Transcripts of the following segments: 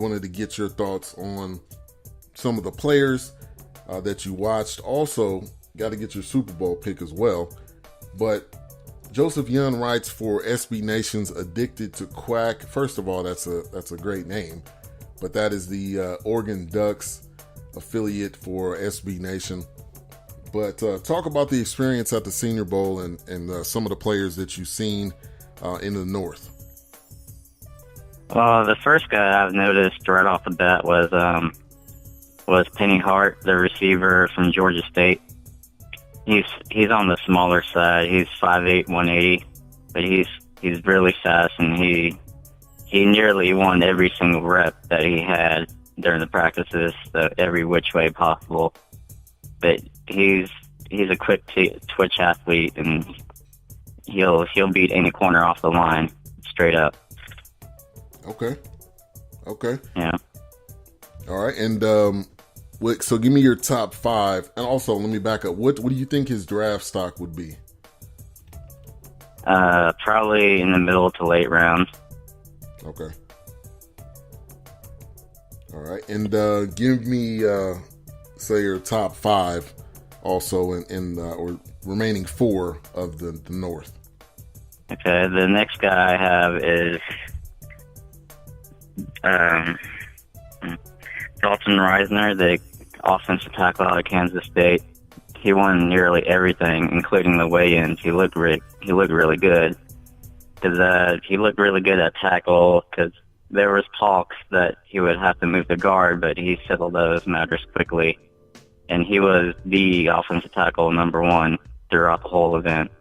Wanted to get your thoughts on some of the players that you watched. Also, got to get your Super Bowl pick as well. But Joseph Young writes for SB Nation's Addicted to Quack. First of all, that's a great name, but that is the Oregon Ducks affiliate for SB Nation. But talk about the experience at the Senior Bowl and some of the players that you've seen in the North. Well, the first guy I've noticed right off the bat was Penny Hart, the receiver from Georgia State. He's on the smaller side. He's 5'8", 180, but he's really fast, and he nearly won every single rep that he had during the practices, so every which way possible. But he's a quick twitch athlete, and he'll beat any corner off the line straight up. Okay. Yeah. All right, and so give me your top 5, and also let me back up. What do you think his draft stock would be? Probably in the middle to late rounds. Okay. All right, and give me say your top 5, also in or remaining 4 of the North. Okay, the next guy I have is Dalton Reisner, the offensive tackle out of Kansas State. He won nearly everything, including the weigh-ins. He looked really good. He looked really good at tackle, because there was talks that he would have to move the guard, but he settled those matters quickly. And he was the offensive tackle number 1 throughout the whole event.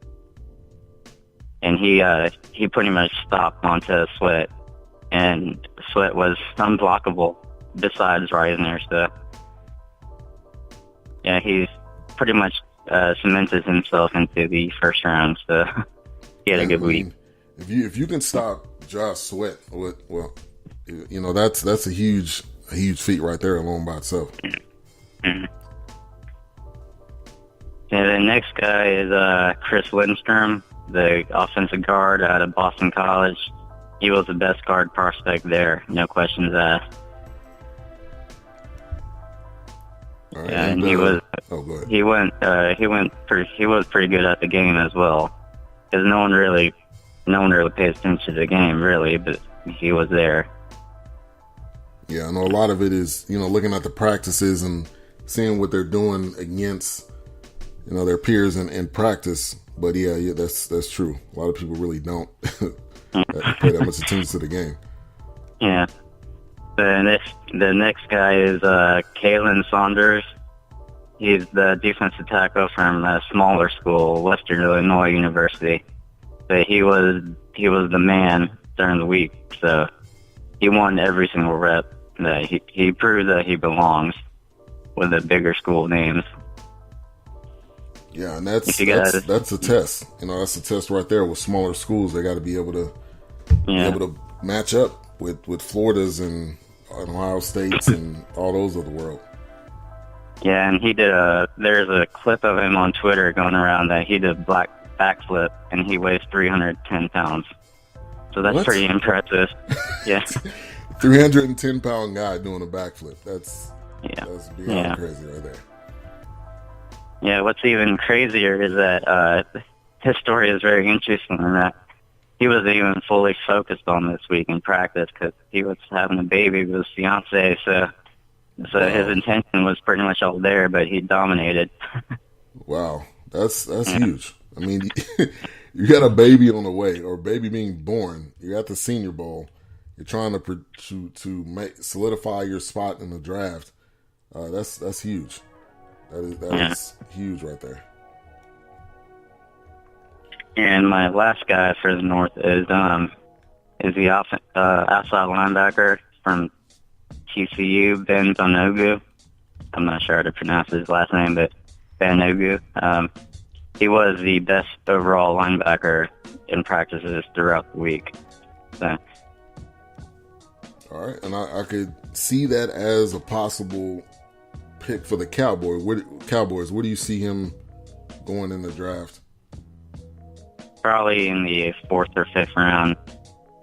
And he pretty much stopped Montez Sweat, and Sweat was unblockable besides Reisner. So yeah, he's pretty much cemented himself into the first round. So he had a good week. If you can stop Josh Sweat, well, you know that's a huge feat right there alone by itself. Mm-hmm. Yeah, the next guy is Chris Lindstrom, the offensive guard out of Boston College. He was the best guard prospect there, no questions asked. Right, yeah, and he was. Oh, go ahead. He was pretty good at the game as well, because no one really pays attention to the game really, but he was there. Yeah, I know a lot of it is looking at the practices and seeing what they're doing against their peers in practice. But yeah, that's true. A lot of people really don't pay that much attention to the game. Yeah. The next guy is Kalen Saunders. He's the defensive tackle from a smaller school, Western Illinois University. But he was the man during the week, so he won every single rep. He proved that he belongs with the bigger school names. Yeah, and that's a test. That's a test right there. With smaller schools, they got to be able to match up with Florida's and Ohio State's and all those of the world. Yeah, and there's a clip of him on Twitter going around that he did backflip, and he weighs 310 pounds. So that's pretty impressive. Yeah. 310-pound guy doing a backflip. That's beyond crazy right there. Yeah, what's even crazier is that his story is very interesting in that he wasn't even fully focused on this week in practice because he was having a baby with his fiance, so his intention was pretty much all there, but he dominated. Make that's huge. I mean, you got a baby on the way, or a baby being born. You're at the Senior Bowl. You're trying to solidify your spot in the draft. That's huge. That is huge right there. And my last guy for the North is the outside linebacker from TCU, Ben Banogu. I'm not sure how to pronounce his last name, but Banogu. He was the best overall linebacker in practices throughout the week. So. All right, and I could see that as a possible pick for the Cowboys. Where do you see him going in the draft? Probably in the 4th or 5th round.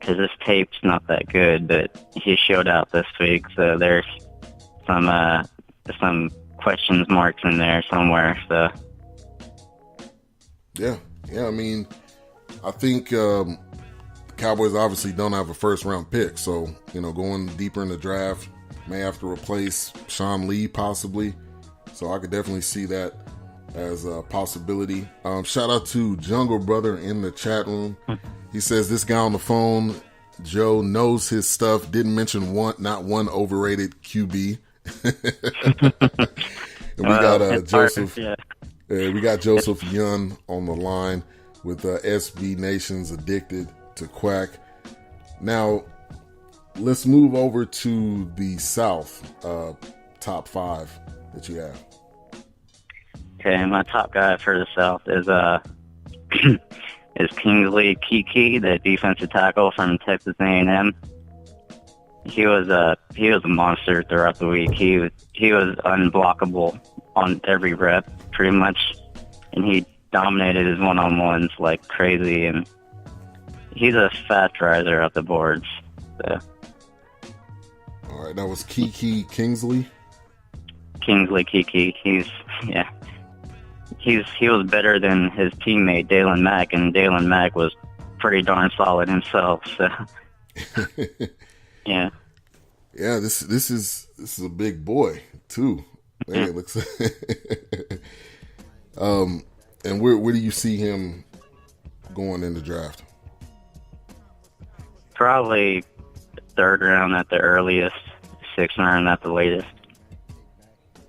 because his tape's not that good, but he showed out this week, so there's some questions marks in there somewhere. So yeah. I mean, I think Cowboys obviously don't have a first round pick, so going deeper in the draft may have to replace Sean Lee possibly. So I could definitely see that as a possibility. Shout out to Jungle Brother in the chat room. He says this guy on the phone, Joe, knows his stuff. Didn't mention not one overrated QB. And we got Joseph. We got Joseph Young on the line with SB Nation's Addicted to Quack. Now, let's move over to the South top 5 that you have. Okay, my top guy for the South is is Kingsley Kiki, the defensive tackle from Texas A&M. He was a monster throughout the week. He was unblockable on every rep, pretty much, and he dominated his one-on-ones like crazy. And he's a fast riser up the boards. So. All right, that was Kiki Kingsley. Kingsley Kiki. He was better than his teammate Dalen Mack, and Dalen Mack was pretty darn solid himself. So. Yeah. Yeah, this is a big boy too. Man, it looks. And where do you see him going in the draft? Probably 3rd round at the earliest, 6th round at the latest.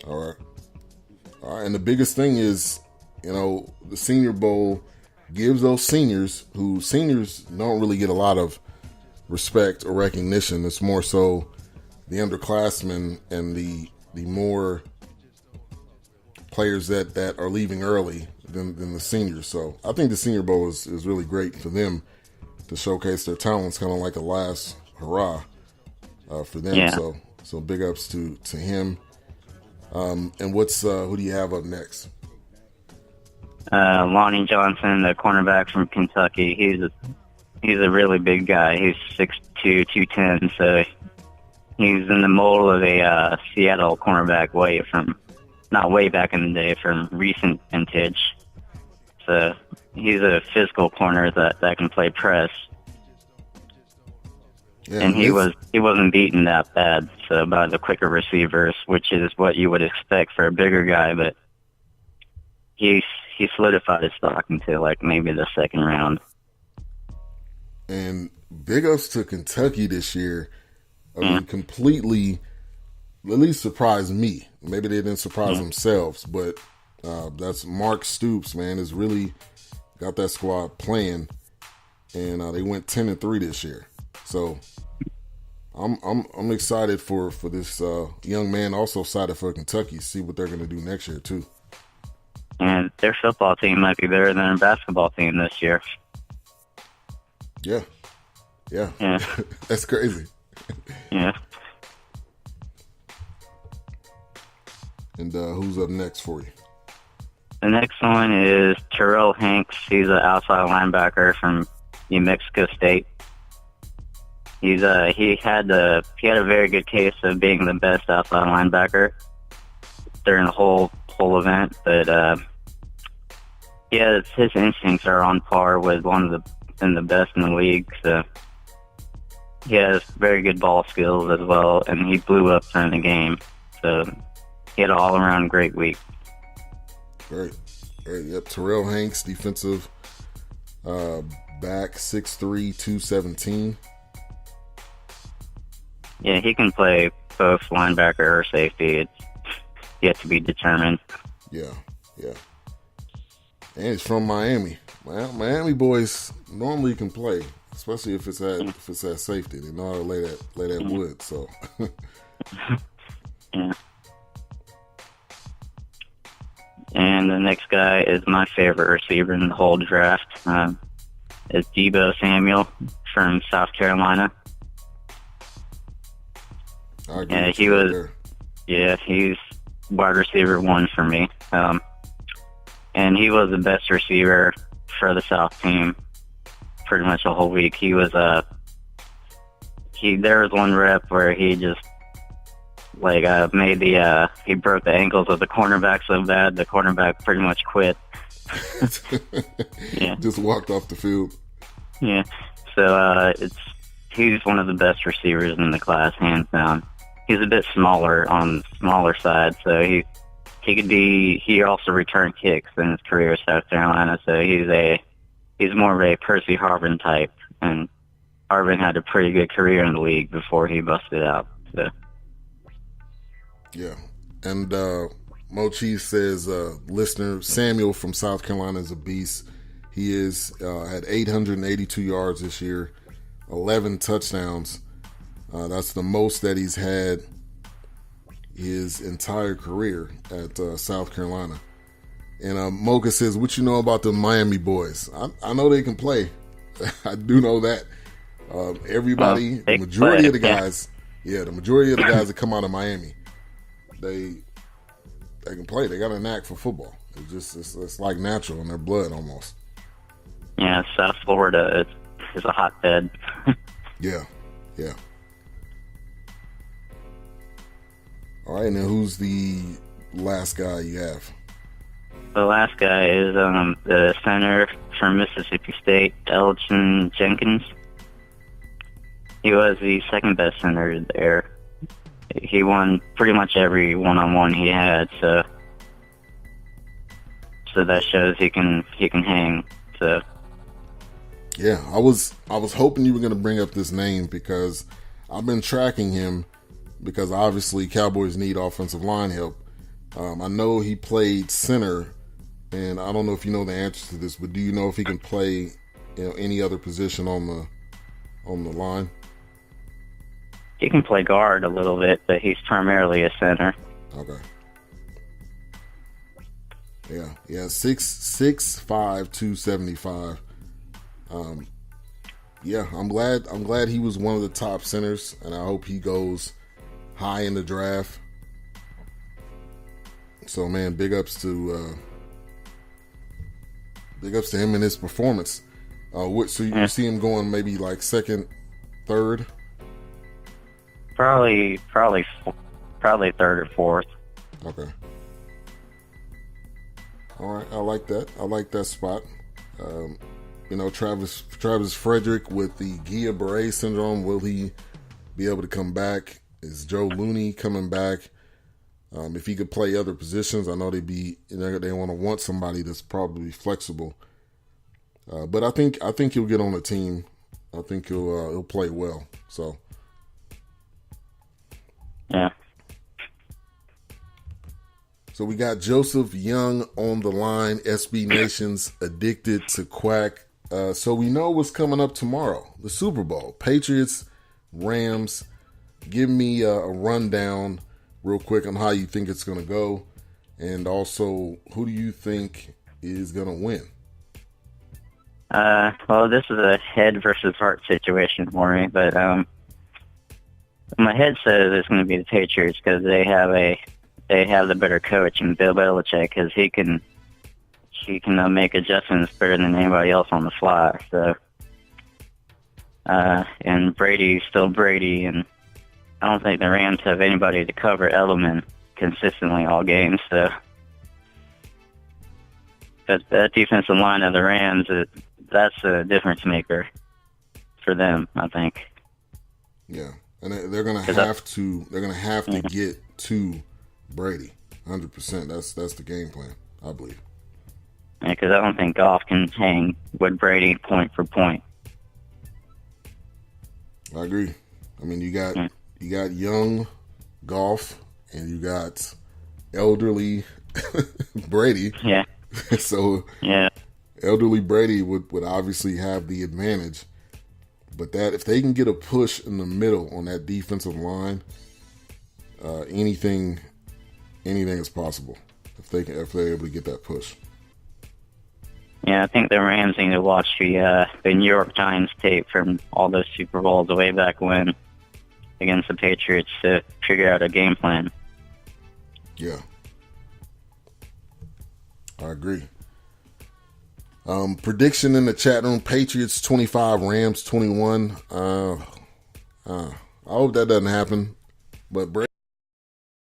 All right. And the biggest thing is, the Senior Bowl gives those seniors don't really get a lot of respect or recognition. It's more so the underclassmen and the more players that are leaving early than the seniors. So I think the Senior Bowl is really great for them to showcase their talents, kind of like a last hurrah for them. Yeah. So big ups to him. And who do you have up next? Lonnie Johnson, the cornerback from Kentucky. He's a really big guy. He's 6'2", 210, so he's in the mold of a Seattle cornerback not way back in the day, from recent vintage. So he's a physical corner that can play press. Yeah, and he wasn't beaten that bad, so by the quicker receivers, which is what you would expect for a bigger guy, but he solidified his stock until like maybe the 2nd round. And big ups to Kentucky this year. I mean, completely, at least surprised me. Maybe they didn't surprise themselves, but that's Mark Stoops, man, has really got that squad playing, and they went 10-3 this year. So I'm excited for this young man. Also excited for Kentucky. See what they're going to do next year too. And their football team might be better than their basketball team this year. Yeah. That's crazy. Yeah. And who's up next for you? The next one is Terrell Hanks. He's an outside linebacker from New Mexico State. He had a very good case of being the best outside linebacker during the whole event, but his instincts are on par with one of the best in the league. So he has very good ball skills as well, and he blew up during the game. So he had an all-around great week. Great. Yep. Terrell Hanks, defensive back, 6'3", 217. Yeah, he can play both linebacker or safety. It's yet to be determined. Yeah. And he's from Miami. Miami boys normally can play, especially if it's at safety. They know how to lay that wood. So. Yeah. And the next guy is my favorite receiver in the whole draft. Is Deebo Samuel from South Carolina. He's wide receiver 1 for me. And he was the best receiver for the South team pretty much the whole week. He was there was one rep where he just he broke the ankles of the cornerback so bad the cornerback pretty much quit. Yeah. Just walked off the field. Yeah. So he's one of the best receivers in the class, hands down. He's a bit smaller on the smaller side, so he also returned kicks in his career at South Carolina, so he's more of a Percy Harvin type, and Harvin had a pretty good career in the league before he busted out. So. Yeah. And Mochi says, listener, Samuel from South Carolina is a beast. He had 882 yards this year, 11 touchdowns. That's the most that he's had his entire career at South Carolina. And Mocha says, what you know about the Miami boys? I know they can play. I do know that. Everybody, the majority of the guys, the majority of the guys that come out of Miami, they can play. They got a knack for football. It's like natural in their blood almost. Yeah, South Florida is a hotbed. Yeah. All right, now who's the last guy you have? The last guy is the center from Mississippi State, Elgin Jenkins. He was the second best center there. He won pretty much every one-on-one he had, so that shows he can hang. So yeah, I was hoping you were going to bring up this name because I've been tracking him because obviously Cowboys need offensive line help. I know he played center, and I don't know if you know the answer to this, but do you know if he can play any other position on the line? He can play guard a little bit, but he's primarily a center. Okay. Yeah, 6'5", 275. Yeah, I'm glad he was one of the top centers, and I hope he goes high in the draft. So man, big ups to him and his performance. So you see him going maybe like second, third? Probably third or fourth. Okay. All right, I like that. I like that spot. Travis Frederick with the Guillain-Barré syndrome. Will he be able to come back? Is Joe Looney coming back? If he could play other positions, I know they want somebody that's probably flexible. But I think he'll get on the team. I think he'll play well. So. Yeah. So we got Joseph Young on the line. SB Nation's addicted to Quack. So we know what's coming up tomorrow. The Super Bowl. Patriots, Rams. Give me a rundown real quick on how you think it's going to go. And also, who do you think is going to win? Well, this is a head versus heart situation for me, but my head says it's going to be the Patriots because they have the better coach in Bill Belichick because he can make adjustments better than anybody else on the fly. So, and Brady's still Brady, and I don't think the Rams have anybody to cover Edelman consistently all games. So, that defensive line of the Rams, that's a difference maker for them, I think. Yeah, and they're gonna have to get to Brady, 100%. That's the game plan, I believe. Yeah, because I don't think Goff can hang with Brady point for point. I agree. I mean, you got young Goff and you got elderly Brady. Yeah. So yeah, elderly Brady would obviously have the advantage. But that if they can get a push in the middle on that defensive line, anything is possible if they're able to get that push. Yeah, I think the Rams need to watch the New York Giants tape from all those Super Bowls way back when against the Patriots to figure out a game plan. Yeah, I agree. Prediction in the chat room: Patriots 25, Rams 21. I hope that doesn't happen. But